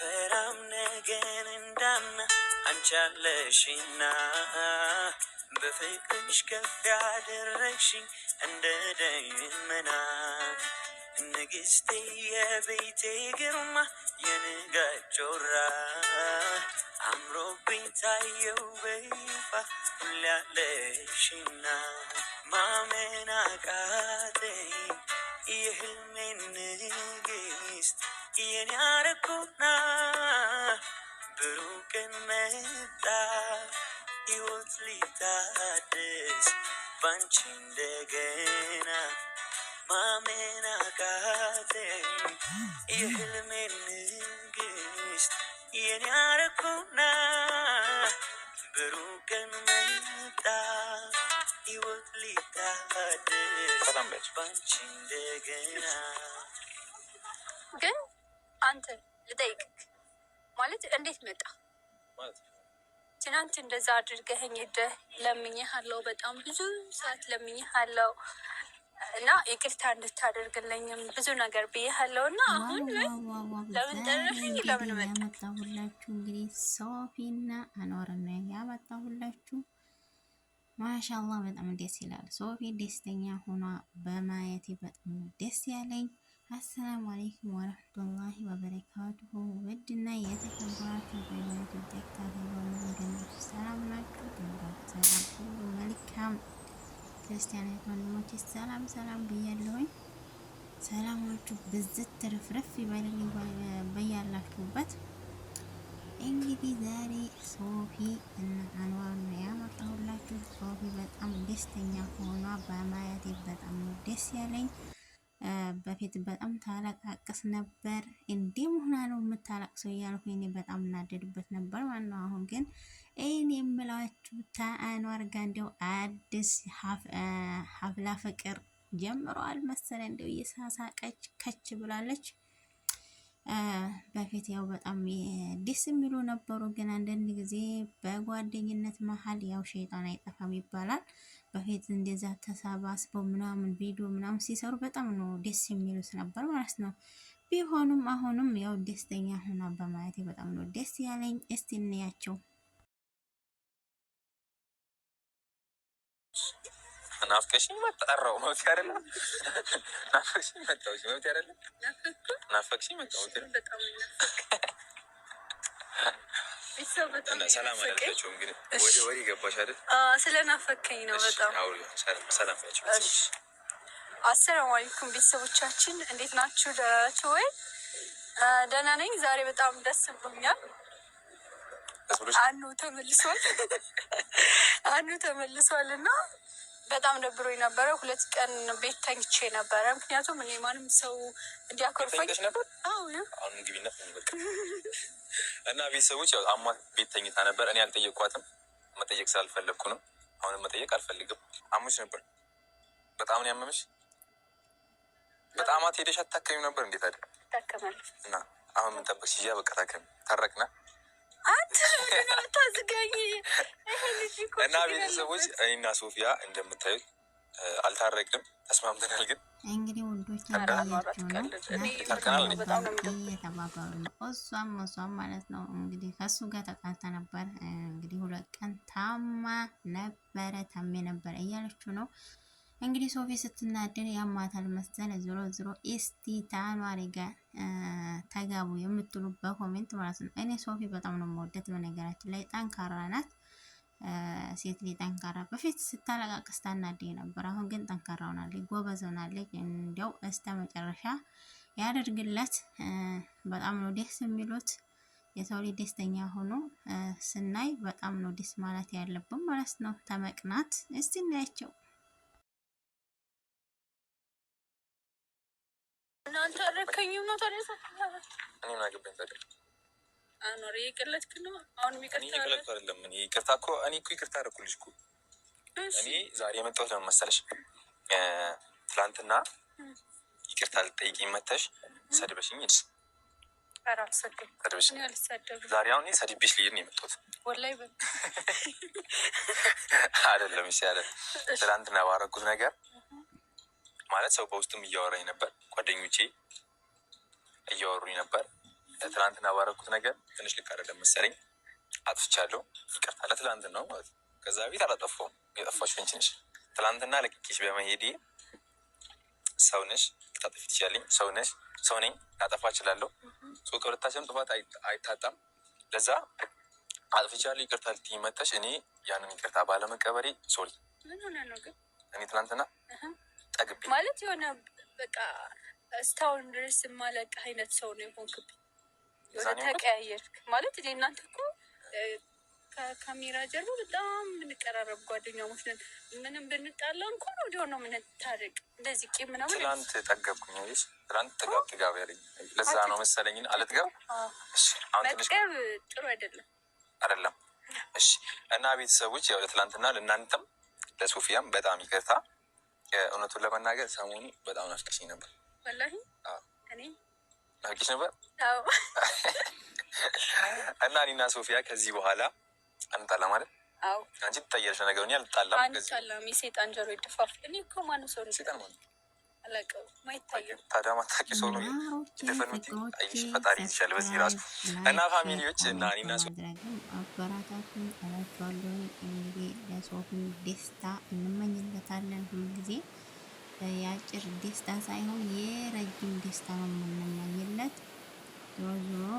አልፈራም ነገን እንዳምና አንቻለሽና በፍቅርሽ ከፍ ያደረግሽኝ እንደ ደመና ንግስቴ የቤቴ ግርማ የንጋት ጮራ አምሮብኝ ታየው በይፋ ሁሌ ያለሽና ማመን አቃተኝ የህልሜን ንግስት የኔ አረኩና ብሩህ ቀን መጣ ሕይወት ሊታደስ ባንቺ እንደገና ማመን አቃተኝ የህልሜን ንግስት የኔ አረኩና ብሩህ ቀን መጣ ሕይወት ሊታደስ ባንቺ እንደገና። ግን አንተ ልጠይቅህ ማለት እንዴት መጣ ማለት ትናንት እንደዛ አድርገኸኝ ሄደህ ለምኜሃለሁ፣ በጣም ብዙ ሰዓት ለምኜሃለሁ እና ይቅርታ እንድታደርግልኝም ብዙ ነገር ብዬሃለሁ እና አሁን ለምን ጠረፍኝ? ለምን መጣ? ያመጣሁላችሁ እንግዲህ ሶፊና አንዋርን ያመጣሁላችሁ። ማሻአላህ በጣም ደስ ይላል። ሶፊ ደስተኛ ሆኗ በማየቴ በጣም ደስ ያለኝ። አሰላሙ አለይኩም ወረህመቱላሂ ወበረካቱሁ። ውድና የተከበራችሁ በዩቲዩብ ተከታታይ በሙሉ ሰላም ናችሁ? ሰላም ሁሉ መልካም። ክርስቲያን ወንድሞቼ ሰላም ሰላም ብያለሁኝ። ሰላማችሁ ብዝት ትርፍርፍ ይበልልኝ በያላችሁበት። እንግዲህ ዛሬ ሶፊ እና አንዋር ነው ያመጣሁላችሁ። ሶፊ በጣም ደስተኛ ሆኗ በማየቴ በጣም ነው ደስ ያለኝ። በፊት በጣም ታለቃቅስ ነበር። እንዴ መሆና ነው የምታለቅሰው እያልኩ እኔ በጣም እናደድበት ነበር ማለት ነው። አሁን ግን እኔ የምላችሁ ከአንዋር ጋር እንደው አዲስ ሀፍላ ፍቅር ጀምሯል መሰለ። እንደው እየሳሳቀች ከች ብላለች። በፊት ያው በጣም ደስ የሚሉ ነበሩ፣ ግን አንዳንድ ጊዜ በጓደኝነት መሀል ያው ሸይጣን አይጠፋም ይባላል። በፊት እንደዛ ተሰባስበው ምናምን ቪዲዮ ምናምን ሲሰሩ በጣም ነው ደስ የሚሉት ነበር ማለት ነው። ቢሆኑም አሁንም ያው ደስተኛ ሆና በማየቴ በጣም ነው ደስ ያለኝ። እስቲ እንያቸው። ናፍቀሽኝ መጣራው ነው አይደለ? ናፍቀሽኝ መጣው ነው አይደለ? ናፍቀሽኝ መጣው በጣም እና ሰላም አላልከቸው እንግዲህ ወዲ ገባሽ አይደል? ስለናፈከኝ ነው በጣም። ሰላም ናችሁ? አሰላሙ አለይኩም ቤተሰቦቻችን፣ እንዴት ናችሁ? ደህና ናችሁ ወይ? ደህና ነኝ። ዛሬ በጣም ደስ ብሎኛል። አኑ ተመልሷል እና በጣም ደብሮኝ ነበረ። 2 ቀን ቤት ተኝቼ ነበረ። ምክንያቱም እኔ ማንም ሰው እንዲያኮርፈኝ ነበር። አሁን ግቢነት እና ቤተሰቦች ያው አሟት ቤት ተኝታ ነበር። እኔ አልጠየቅኳትም፣ መጠየቅ ስላልፈለግኩ ነው። አሁንም መጠየቅ አልፈልግም። አሞሽ ነበር? በጣም ነው ያመመሽ? በጣም አትሄደሽ አታከሚም ነበር? እንዴት አይደል? ታከማለሁ። እና አሁን ምን ጠበቅሽ? ይያ በቃ ታከሚ። ታረቅና አንተ ነው ታዝጋኝ። እና ቤተሰቦች እኔና ሶፊያ እንደምታዩት አልታረቅንም፣ ተስማምተናል። ግን እንግዲህ ወንዶች ታያችሁ ነው እየተባባሉ ነው። እሷም ማለት ነው እንግዲህ ከሱ ጋር ተጣልታ ነበር። እንግዲህ 2 ቀን ታማ ነበረ እያለችው ነው እንግዲህ ሶፊ ስትናደር ያማታል መሰለ። ዞሮ እስቲ ታኗሪ ጋር ተጋቡ የምትሉ በኮሜንት ማለት ነው። እኔ ሶፊ በጣም ነው የምወደት። በነገራችን ላይ ጠንካራ ናት። ሴት ልጅ ጠንካራ፣ በፊት ስታለቃቅስ ታናደኝ ነበር። አሁን ግን ጠንካራ ሆናለች፣ ጎበዝ ሆናለች። እንዲያው እስከ መጨረሻ ያደርግለት። በጣም ነው ደስ የሚሉት። የሰው ልጅ ደስተኛ ሆኖ ስናይ በጣም ነው ደስ ማለት ያለብን ማለት ነው። ተመቅናት እስቲ እናያቸው። እናንተ አረከኝም ነው ታዲያ እኔ ምን አገባኝ ታዲያ? አኖር ይቀለጥክ ነው። አሁን ይቀርታ አይደለም። እኔ ይቅርታ እኮ ይቅርታ አደረኩልሽ እኮ። እኔ ዛሬ የመጣሁት ለምን መሰለሽ? ትላንትና ይቅርታ ልጠይቂኝ መተሽ ሰድበሽኝ ሄድሽ። ኧረ አልሰደብም። ዛሬ አሁን ሰድቤሽ ልሄድ ነው የመጣሁት። ወላሂ አይደለም። እሺ አይደል? ትላንትና ባረኩት ነገር ማለት ሰው በውስጥም እያወራኝ ነበር፣ ጓደኞቼ እያወሩኝ ነበር። ትናንትና ባረኩት ነገር ትንሽ ልክ አይደለም መሰለኝ። አጥፍቻለሁ። ይቅርታ ለትላንት ነው ማለት ነው። ከዛ ቤት አላጠፋሁም። የጠፋሽ አንቺ ነሽ። ትላንትና ለቅቄሽ በመሄዴ ሰው ነሽ፣ ልታጠፊ ትችያለሽ። ሰው ነሽ፣ ሰው ነኝ፣ ላጠፋ እችላለሁ። ከሁለታችንም ጥፋት አይታጣም። ለዛ አጥፍቻለሁ ይቅርታ ልትይኝ መጣሽ። እኔ ያንን ይቅርታ ባለመቀበሬ ሶሪ። ምን ሆነ ነው ግን? እኔ ትናንትና ጠግቤ ማለት የሆነ በቃ እስካሁን ድረስ የማለቅ አይነት ሰው ነው የሆንክብኝ። የሆነ ተቀያየርክ ማለት እኔ እናንተ እኮ ከካሜራ ጀርባ በጣም የምንቀራረብ ጓደኛሞች ነን። ምንም ብንጣላ እንኳን ወዲያው ነው የምንታረቅ። እንደዚህ ቂም ምናምን ትላንት ጠገብኩኝ። ይስ ትላንት ጥጋብ ያለኝ ለዛ ነው መሰለኝ። አልጥገብ መጥገብ ጥሩ አይደለም አይደለም። እሺ እና ቤተሰቦች ያው ለትላንትና ለእናንተም ለሶፊያም በጣም ይቅርታ። እውነቱን ለመናገር ሰሞኑ በጣም ናፍቀሽኝ ነበር። ወላሂ እኔ ናፍቀሽ ነበር። እና እኔና ሶፊያ ከዚህ በኋላ አንጣላ ማለት አንቺ ትታያለሽ ነገር እኔ አልጣላም። አንጣላም። የሴጣን ጆሮ ይደፋፍ። እኔ እኮ ማነው ሰው ነው ሴጣን ማለት አላውቀውም። ማይታየው ታዲያ ማታውቂ ሰው ነው የተፈኑት። አይሽ ፈጣሪ ይችላል በዚህ ራሱ እና ፋሚሊዎች እና እኔና ሶፊያ አበራታቱን እላችኋለሁ። እንግዲህ ለሶፊ ደስታ እንመኝለታለን ሁልጊዜ። የአጭር ደስታ ሳይሆን የረጅም ደስታ ነው የምንመኝለት። ዞሮ ዞሮ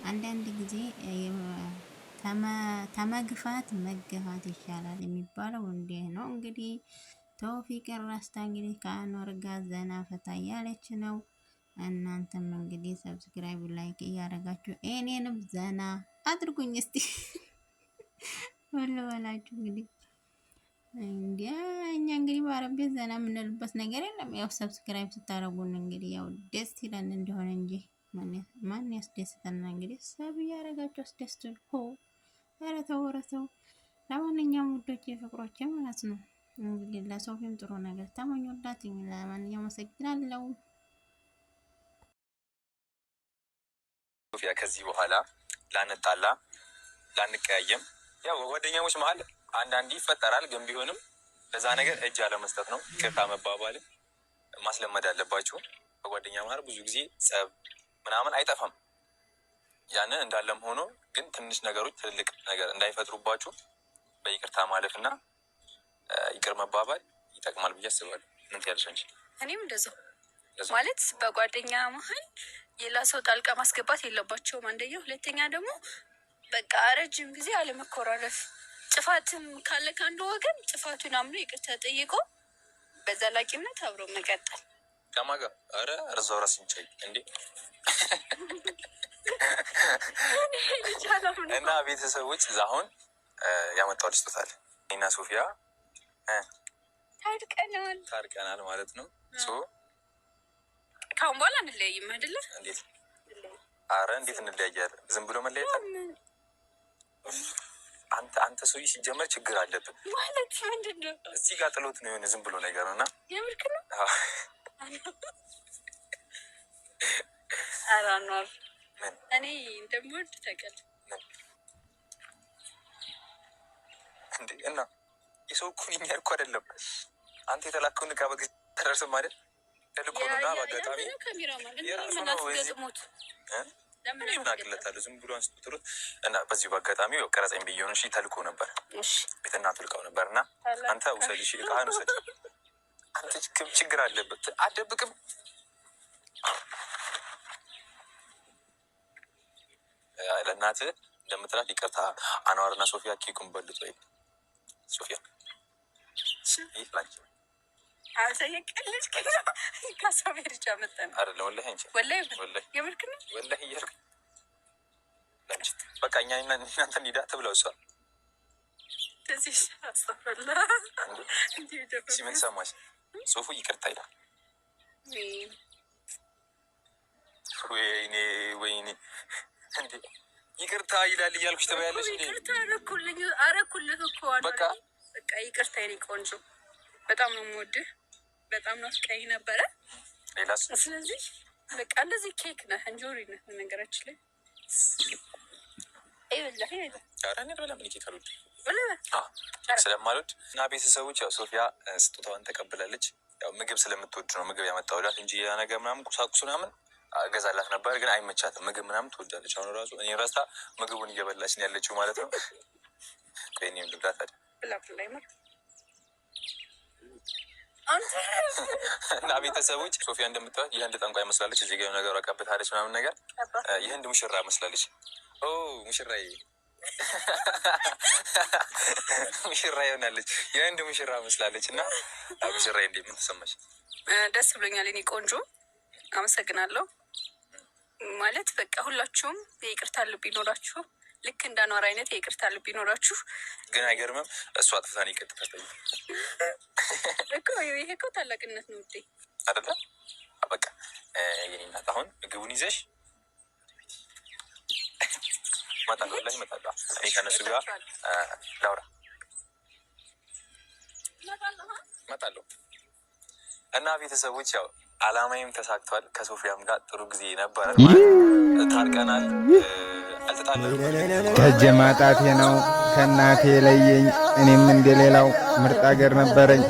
አንዳንድ ጊዜ ተመግፋት መገፋት ይሻላል የሚባለው እንዲህ ነው። እንግዲህ ተውፊቅን ራስታ እንግዲህ ከአኗር ጋር ዘና ፈታ እያለች ነው። እናንተም እንግዲህ ሰብስክራይብ ላይክ እያደረጋችሁ እኔንም ዘና አድርጉኝ እስቲ ሁሉ በላችሁ። እንግዲህ እኛ እንግዲህ በአረብ ቤት ዘና የምንልበት ነገር የለም። ያው ሰብስክራይብ ስታደርጉን እንግዲህ ያው ደስ ይለን እንደሆነ እንጂ ማን ያስደስተና? እንግዲህ ሰብ እያደረጋችሁ አስደስቱን። ኧረ ተው። ለማንኛውም ውዶቼ ፍቅሮቼ ማለት ነው እንግዲህ ለሶፊም ጥሩ ነገር ተመኙላት። ለማንኛውም አመሰግናለሁ። ሶፊያ ከዚህ በኋላ ላንጣላ ላንቀያየም፣ ያው ጓደኛሞች መሀል አንዳንዴ ይፈጠራል። ግን ቢሆንም ለዛ ነገር እጅ አለመስጠት ነው። ይቅርታ መባባልን ማስለመድ አለባችሁ። በጓደኛ መሀል ብዙ ጊዜ ጸብ ምናምን አይጠፋም። ያንን እንዳለም ሆኖ ግን ትንሽ ነገሮች ትልልቅ ነገር እንዳይፈጥሩባችሁ በይቅርታ ማለፍና ይቅር መባባል ይጠቅማል ብዬ አስባለሁ። ምን ትያለሽ አንቺ? እኔም እንደዛው ማለት በጓደኛ መሀል ሌላ ሰው ጣልቃ ማስገባት የለባቸውም። አንደኛ፣ ሁለተኛ ደግሞ በቃ ረጅም ጊዜ አለመኮራረፍ። ጥፋትም ካለ ከአንዱ ወገን ጥፋቱን አምኖ ይቅርታ ጠይቆ በዘላቂነት አብሮ መቀጠል። ከማጋ ኧረ እርዛው ራስ እንቻይ እንዴ እና ቤተሰቦች አሁን ያመጣው ልስጦታል። እኔና ሶፊያ ታርቀናል ማለት ነው። ካሁን በኋላ እንለያይም አይደለ? እንዴት? አረ እንዴት እንለያያለን? ዝም ብሎ መለያየት አንተ ሰውዬ ሲጀመር ችግር አለብን ማለት ምንድን ነው? እዚህ ጋር ጥሎት ነው የሆነ ዝም ብሎ ነገር ነው እና የምርክ ነው። ኧረ አኗር እኔ እንደምወድ ታውቃለህ እንዴ? እና የሰው እኮ ነኝ ያልኩ አይደለም። አንተ የተላከውን ዕቃ በጊዜ ተደርስም አይደል? ተልኮና በአጋጣሚ የራሱ ነው ገጥሞት ለምን እናግለታለሁ ዝም ብሎ አንስቶት እና በዚህ በአጋጣሚ ቀረጸኝ ብዬ ነው። እሺ ተልኮ ነበር። እሺ ቤትና ትልቀው ነበርና አንተ ውሰድ። እሺ ዕቃህን ውሰድ። አንተ ችግር አለበት አትደብቅም። ለእናትህ እንደምትላት ይቅርታ። አኗርና ሶፊያ ኬኩን በልቶ ሶፊያ ይህ ላንቺ አልተየቀልሽ ከሰው ቤርቻ መጠን አይደለም። ወላሂ አንቺ ወላሂ የምርክ ነው። ወላሂ እያልክ ላንቺ በቃ እኛ እናንተ እንሂዳ ትብለው እሷ እዚህ አስተፈላ ሲምን ሰማሽ? ጽሁፉ ይቅርታ ይላል። ወይኔ እንዴ ይቅርታ ይላል እያልኩሽ ትበያለሽ። ይቅርታ አረኩልህ እኮ በቃ ይቅርታ የኔ ቆንጆ፣ በጣም ነው የምወድህ። በጣም ናፍቀኸኝ ነበረ። ሌላስ? ስለዚህ በቃ እንደዚህ ኬክ ነህ፣ እንጆሪ ነህ። ነገራችን ላይ ስለማልወድ እና ቤተሰቦች ያው ሶፊያ ስጦታዋን ተቀብላለች። ያው ምግብ ስለምትወድ ነው ምግብ ያመጣሁላት እንጂ ያ ነገር ምናምን ቁሳቁስ ምናምን ገዛላት ነበር ግን አይመቻትም። ምግብ ምናምን ትወዳለች። አሁን ራሱ እኔ ረስታ ምግቡን እየበላች ነው ያለችው ማለት ነው። ከእኔም ልብላት አይደል ብላ ይመር እና ቤተሰቦች ሶፊያ እንደምታዩት የህንድ ጠንቋይ መስላለች። እዚህ ጋር ነገር አቀብታለች ምናምን ነገር የህንድ ሙሽራ መስላለች። ኦ ሙሽራዬ ሙሽራ ይሆናለች። የህንድ ሙሽራ መስላለች። እና ሙሽራዬ እንዴት ምን ተሰማሽ? ደስ ብሎኛል የኔ ቆንጆ አመሰግናለሁ። ማለት በቃ ሁላችሁም የይቅርታ ልብ ይኖራችሁ፣ ልክ እንዳኗር አይነት የይቅርታ ልብ ይኖራችሁ። ግን አይገርምም? እሷ አጥፍታን ይቅርታ ታጠይቅ እኮ ይሄ እኮ ታላቅነት ነው ውዴ አይደለ? በቃ የኔ እናት አሁን ምግቡን ይዘሽ መጣለሁ ላይ መጣለሁ። እኔ ከነሱ ጋር ላውራ መጣለሁ። እና ቤተሰቦች ያው አላማዬም ተሳክቷል። ከሶፊያም ጋር ጥሩ ጊዜ ነበረ። ታርቀናል፣ አልተጣላንም። ከእጄ ማጣቴ ነው ከእናቴ ለየኝ። እኔም እንደሌላው ምርጥ ሀገር ነበረኝ።